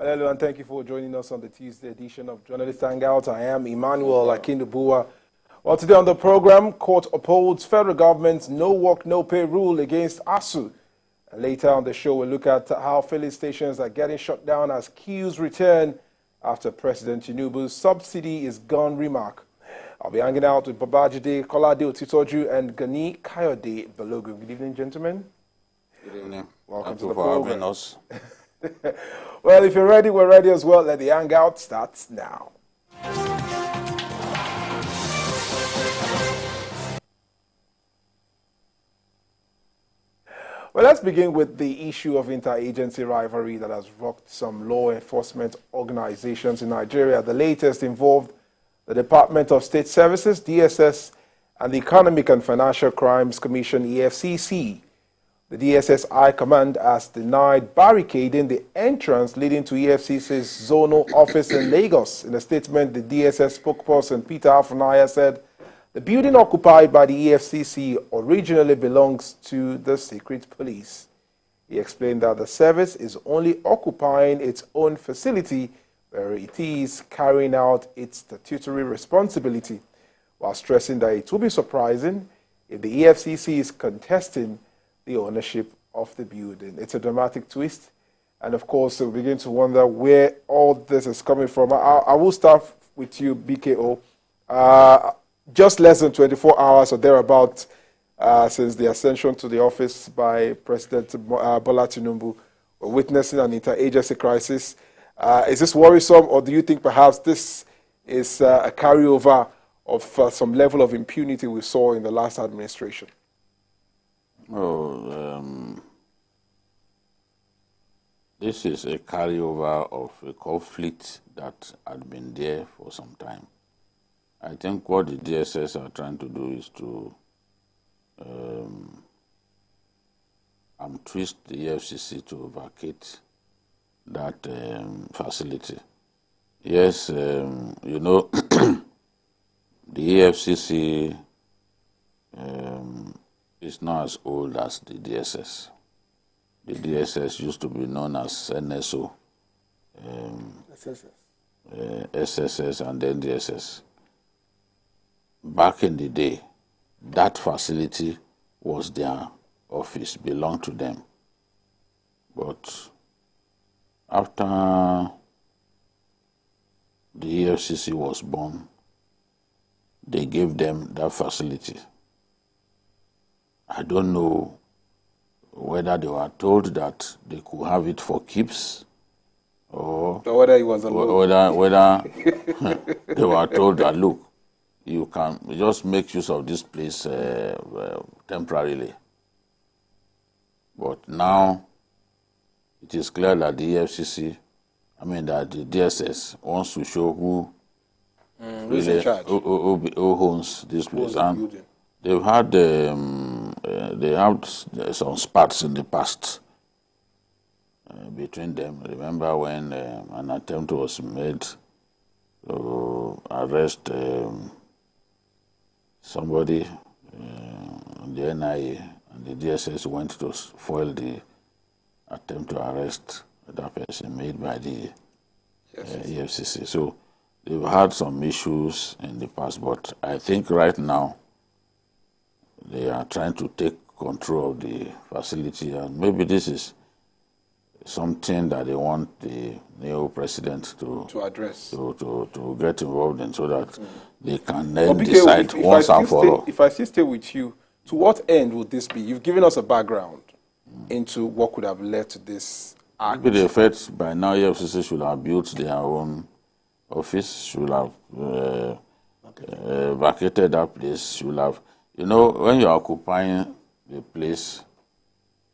Hello, and thank you for joining us on the Tuesday edition of Journalist Hangout. I am Emmanuel Akindubua. Well, today on the program, court upholds federal government's no work, no pay rule against ASU. And later on the show, we'll look at how filling stations are getting shut down as queues return after President Tinubu's subsidy is gone remark. I'll be hanging out with Babajide Kolade Otitoju and Gani Kayode Balogun. Good evening, gentlemen. Good evening. Welcome to the for program. having us. Well, if you're ready, we're ready as well. Let the hangout start now. Well, let's begin with the issue of interagency rivalry that has rocked some law enforcement organizations in Nigeria. The latest involved the Department of State Services, DSS, and the Economic and Financial Crimes Commission, EFCC. The DSS High Command has denied barricading the entrance leading to EFCC's zonal office in Lagos. In a statement, the DSS spokesperson, Peter Afunanya, said the building occupied by the EFCC originally belongs to the secret police. He explained that the service is only occupying its own facility where it is carrying out its statutory responsibility, while stressing that it will be surprising if the EFCC is contesting the ownership of the building. It's a dramatic twist, and of course, we begin to wonder where all this is coming from. I will start with you, BKO. Just less than 24 hours or thereabout since the ascension to the office by President Bola Tinubu, we're witnessing an interagency crisis. Is this worrisome, or do you think perhaps this is a carryover of some level of impunity we saw in the last administration? This is a carryover of a conflict that had been there for some time. I think what the DSS are trying to do is to twist the EFCC to vacate that facility. Yes, you know, the EFCC is not as old as the DSS. The DSS used to be known as NSO, SSS, and then DSS. Back in the day, that facility was their office, belonged to them. But after the EFCC was born, they gave them that facility. I don't know whether they were told that they could have it for keeps, or whether it was alone. whether they were told that, look, you can just make use of this place temporarily. But now it is clear that the EFCC, that the DSS wants to show who who's in charge, who owns this place. And they've had some spats in the past between them. Remember when an attempt was made to arrest somebody, the NIA, and the DSS went to foil the attempt to arrest that person made by the EFCC. So they've had some issues in the past, but I think right now they are trying to take control of the facility, and maybe this is something that they want the new president to address, to get involved in, so that they can then decide once and for all. If I still stay with you, to what end would this be? You've given us a background into what could have led to this act. Maybe the effect by now, EFCC should have built their own office, should have vacated that place, should have, when you're occupying the place,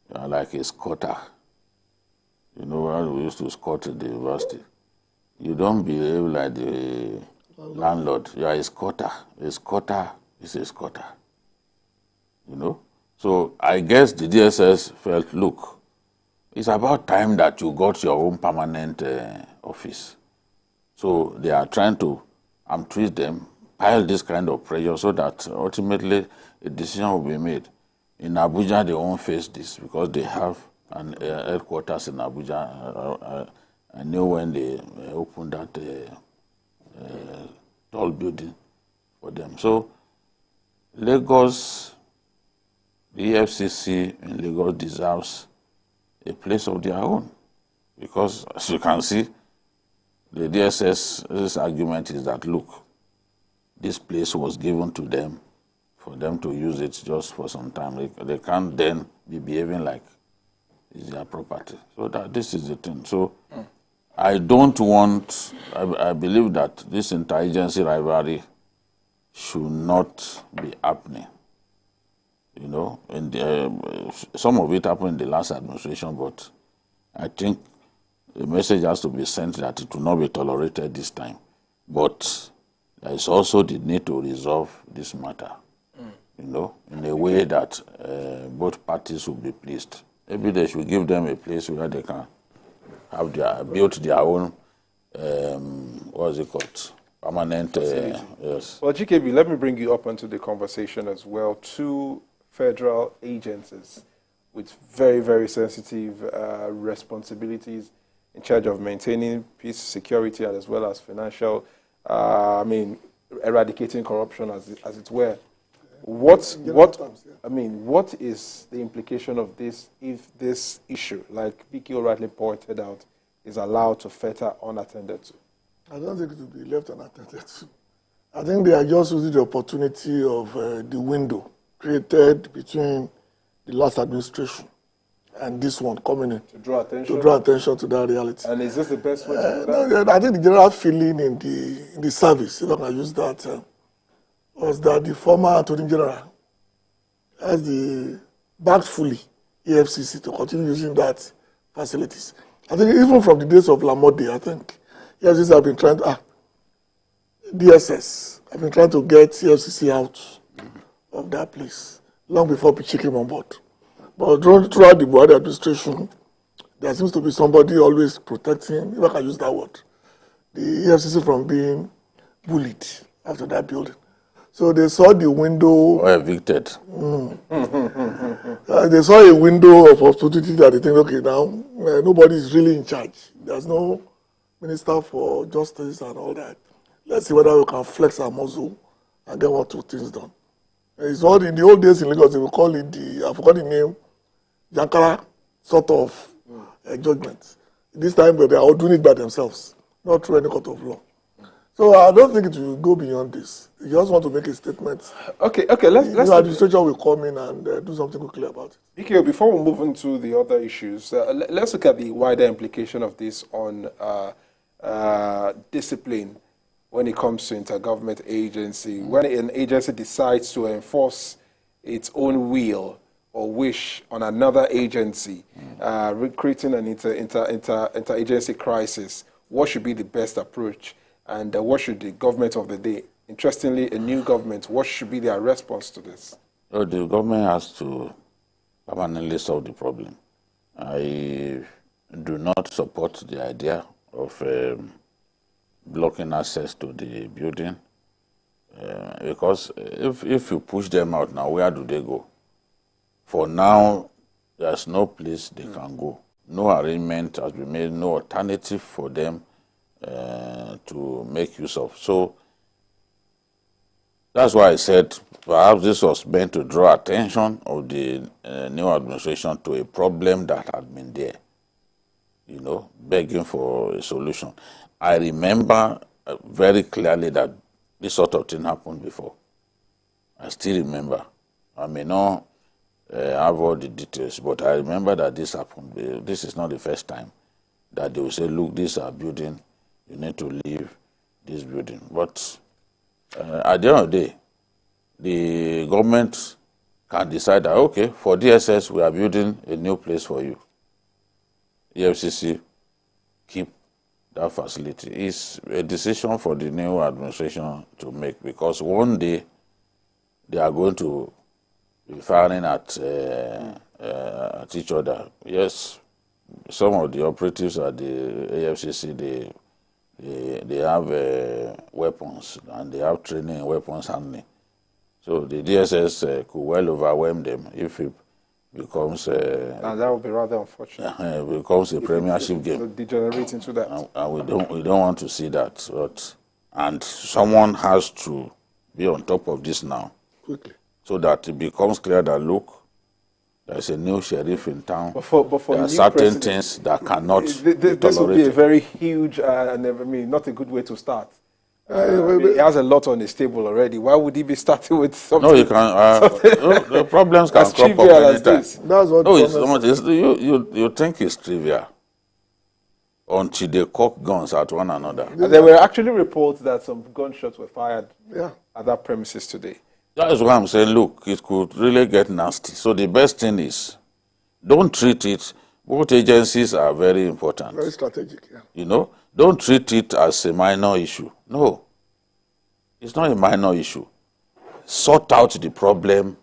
you are like a squatter. When we used to squat at the university, you don't behave like the landlord. You are a squatter. A squatter is a squatter. So I guess the DSS felt, look, it's about time that you got your own permanent office. So they are trying to twist them, pile this kind of pressure so that ultimately a decision will be made. In Abuja, they won't face this because they have an headquarters in Abuja. I knew when they opened that tall building for them. So Lagos, the EFCC in Lagos deserves a place of their own, because as you can see, the DSS's argument is that, look, this place was given to them for them to use it just for some time. They can't then be behaving like it's their property. So that this is the thing. So I don't want, I believe that this interagency rivalry should not be happening. You know, some of it happened in the last administration, but I think the message has to be sent that it will not be tolerated this time. But there is also the need to resolve this matter, you know, in a way that both parties will be pleased. Maybe they should give them a place where they can have built their own, what is it called? Permanent, yes. Well, GKB, let me bring you up onto the conversation as well. Two federal agencies with very, very sensitive responsibilities in charge of maintaining peace, security, and as well as financial, eradicating corruption, as it were. What is the implication of this if this issue, like BKO rightly pointed out, is allowed to fetter unattended to? I don't think it will be left unattended to. I think they are just using the opportunity of the window created between the last administration and this one coming in to draw attention to that reality. And is this the best way to do that? No, I think the general feeling in the service, if I can use that, was that the former Attorney General has backed fully EFCC to continue using that facilities. I think even from the days of Lamode, I think EFCC have been trying to, DSS have been trying to get EFCC out of that place long before Pichi came on board. But throughout the Buhari administration, there seems to be somebody always protecting, if I can use that word, the EFCC from being bullied after that building. So they saw the window. Or evicted. They saw a window of opportunity that they think, okay, now nobody is really in charge. There's no minister for justice and all that. Let's see whether we can flex our muscle and get 1 or 2 things done. It's all in the old days in Lagos, they will call it I forgot the name, Jankara sort of judgment. This time, they are all doing it by themselves, not through any court of law. So I don't think it will go beyond this. You just want to make a statement. Okay. Let's. The administration will come in and do something quickly about it. BKO, before we move into the other issues, let's look at the wider implication of this on discipline when it comes to intergovernment agency. When an agency decides to enforce its own will or wish on another agency, creating an interagency crisis, what should be the best approach? And what should the government of the day, interestingly, a new government, what should be their response to this? Well, the government has to permanently solve the problem. I do not support the idea of blocking access to the building because if you push them out now, where do they go? For now, there's no place they can go. No arrangement has been made, no alternative for them to make use of. So that's why I said perhaps this was meant to draw attention of the new administration to a problem that had been there, you know, begging for a solution. I remember very clearly that this sort of thing happened before. I still remember. I may not have all the details, but I remember that this happened. This is not the first time that they will say, look, this is our building, you need to leave this building. But at the end of the day, the government can decide that, okay, for DSS, we are building a new place for you. EFCC, keep that facility. It's a decision for the new administration to make, because one day they are going to be firing at each other. Yes, some of the operatives at the EFCC, they have weapons and they have training in weapons handling. So the DSS could well overwhelm them if becomes And that would be rather unfortunate. becomes a premiership game. So degenerate into that. And we don't want to see that. And someone has to be on top of this now, quickly, so that it becomes clear that look, there's a new sheriff in town. But for there are the certain things that cannot be this would be a tolerated. very huge, and I mean, not a good way to start. He has a lot on his table already. Why would he be starting with something? No, you can. The problems can as crop up trivial as anytime. this. that's what No, you think it's trivial until they cock guns at one another. And there were actually reports that some gunshots were fired at that premises today. That is why I'm saying, look, it could really get nasty. So the best thing is, don't treat it. Both agencies are very important. very strategic. Yeah. You know, don't treat it as a minor issue. No, it's not a minor issue. Sort out the problem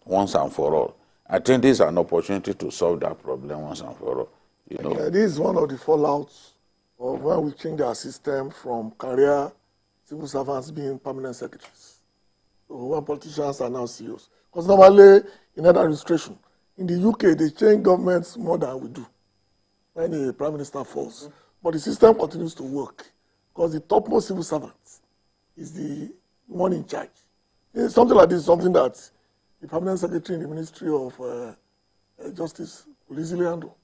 once and for all. I think this is an opportunity to solve that problem once and for all. You know, This is one of the fallouts of when we changed our system from career civil servants being permanent secretaries. So when politicians are now CEOs. Because normally in that administration, in the UK, they change governments more than we do when the prime minister falls. But the system continues to work because the topmost civil servant is the one in charge. Something like this is something that the permanent secretary in the Ministry of Justice will easily handle.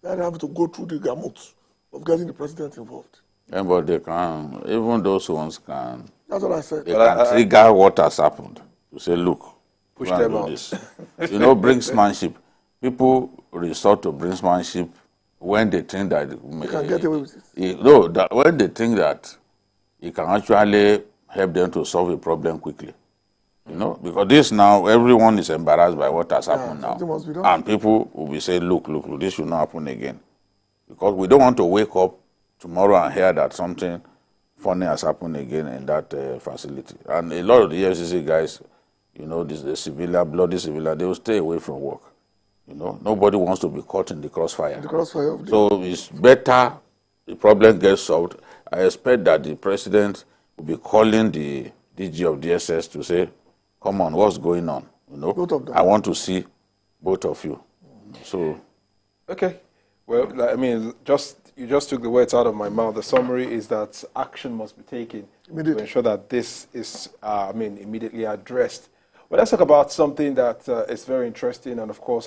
They don't have to go through the gamut of getting the president involved. and but they can, even those ones can, That's what I said. they can trigger what has happened. To say, look, Push go and them do out. this. You know, brinksmanship. People resort to brinksmanship when they think that You can get away with it. No, that when they think that it can actually help them to solve a problem quickly. You know, because this now, everyone is embarrassed by what has happened now. something must be done. And people will be saying, look, this should not happen again. Because we don't want to wake up tomorrow and hear that something funny has happened again in that facility. And a lot of the EFCC guys, you know, the civilian, bloody civilian, they will stay away from work. You know, nobody wants to be caught in the crossfire. The crossfire of the So it's better the problem gets solved. I expect that the president will be calling the DG of DSS to say, come on, what's going on? You know, Both of them. I want to see both of you. So, Okay. Well, I mean, you just took the words out of my mouth. The summary is that action must be taken to Immediately. ensure that this is, immediately addressed. Well, let's talk about something that is very interesting and, of course,